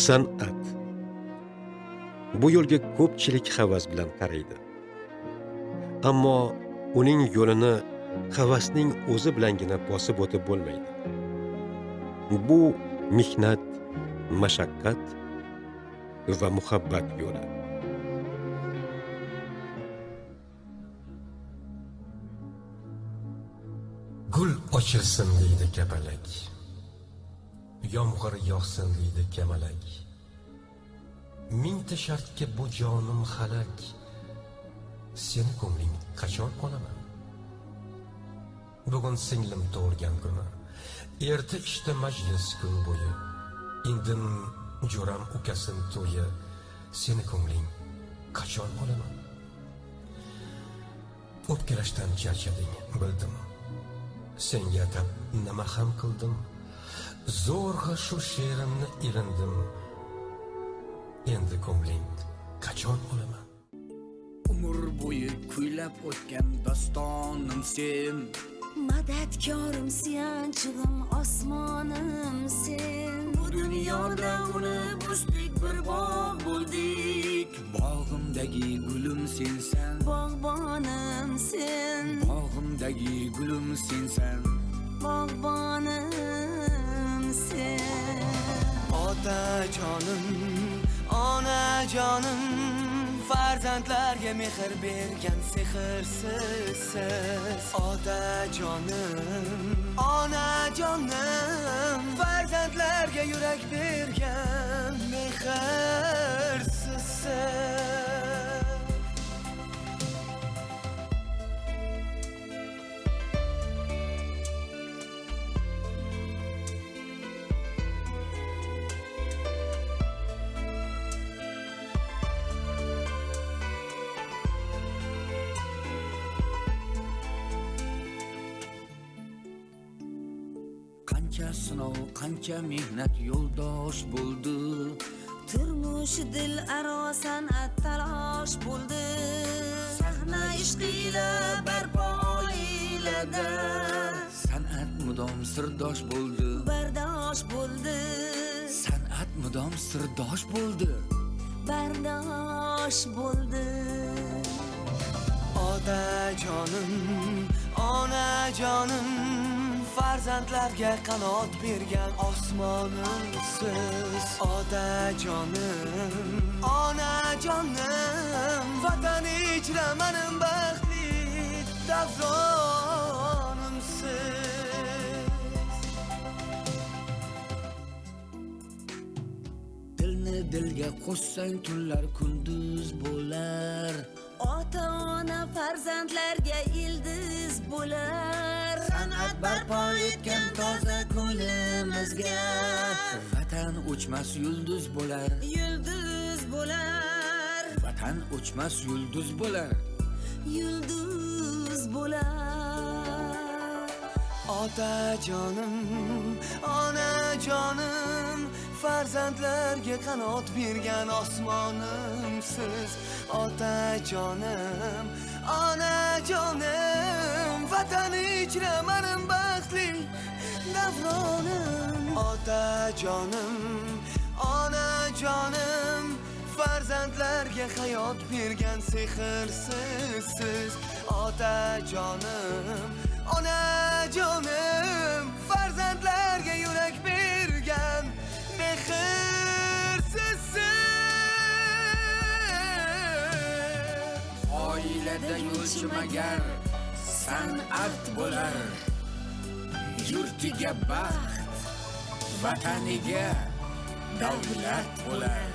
San'at. Bu yo'lga ko'pchilik havas bilan qaraydi. Ammo uning yo'lini havasning o'zi bilangina bosib o'tib bo'lmaydi. Bu mehnat, mashaqqat va muhabbat yo'li. Gul ochilsin deydi kapalak, yomg'ir yog'sin deydi kamalak. Mingta shartga bu jonim halak, seni ko'ngling qachon olaman? Bugun singlim tug'ilgan kuni, erta ishda majlis kun bo'yi. Indin jo'ram ukasin to'yi, seni ko'ngling qachon olaman? O'pkalashdan charchading, bildim. Senga atab nima ham qildim? Zo'rg'a shu she'rimni ilindim. Endi ko'ngling qachon olaman? Umr bo'yi kuylab o'tgan dostonim sen. Madadkorim suyanchig'im osmonim sen. Bu dunyoda uni busdik bir bog' bo'ldik. Bog'imdagi gulim sensan. Bog'bonim sen. Bog'imdagi gulim sensan. Bog'bonim sen. Otajonim, onajonim, farzandlarga mehr bergan sehrsiz. Otajonim, onajonim, farzandlarga yurak bergan mehrsiz. Qancha sinov, qancha mehnat yo'ldosh bo'ldi. Turmush dil aro san'at talosh bo'ldi. Sahna ishqila barpo oilada. San'at mudom sirdosh bo'ldi. Bardosh bo'ldi. San'at mudom sirdosh bo'ldi. Bardosh bo'ldi. Otajonim, onajonim, farzandlarga qanot bergan osmonimsiz. Otajonim, onajonim, vatan ichra mening baxtli davronimsiz. Dilni dilga qo'shsang tunlar kunduz bo'lar. Ota-ona farzandlarga ildiz bo'lar. San'at barpo etgan toza ko'nglimizga vatan o'chmas yulduz bo'lar. Yulduz bo'lar. Vatan o'chmas yulduz bo'lar. Yulduz bo'lar. Otajonim, onajonim, farzandlarga qanot bergan osmonimsiz. Otajonim, onajonim, vatan ichra mening baxtli davronim. Otajonim, onajonim, farzandlarga hayot bergan sehrsiz. Otajonim, onajonim, farzandlarga yurak bergan mehrsiz. Oilada yo'lchimagar san'at bo'lar. Yurtiga baxt, vataniga davlat bo'lar.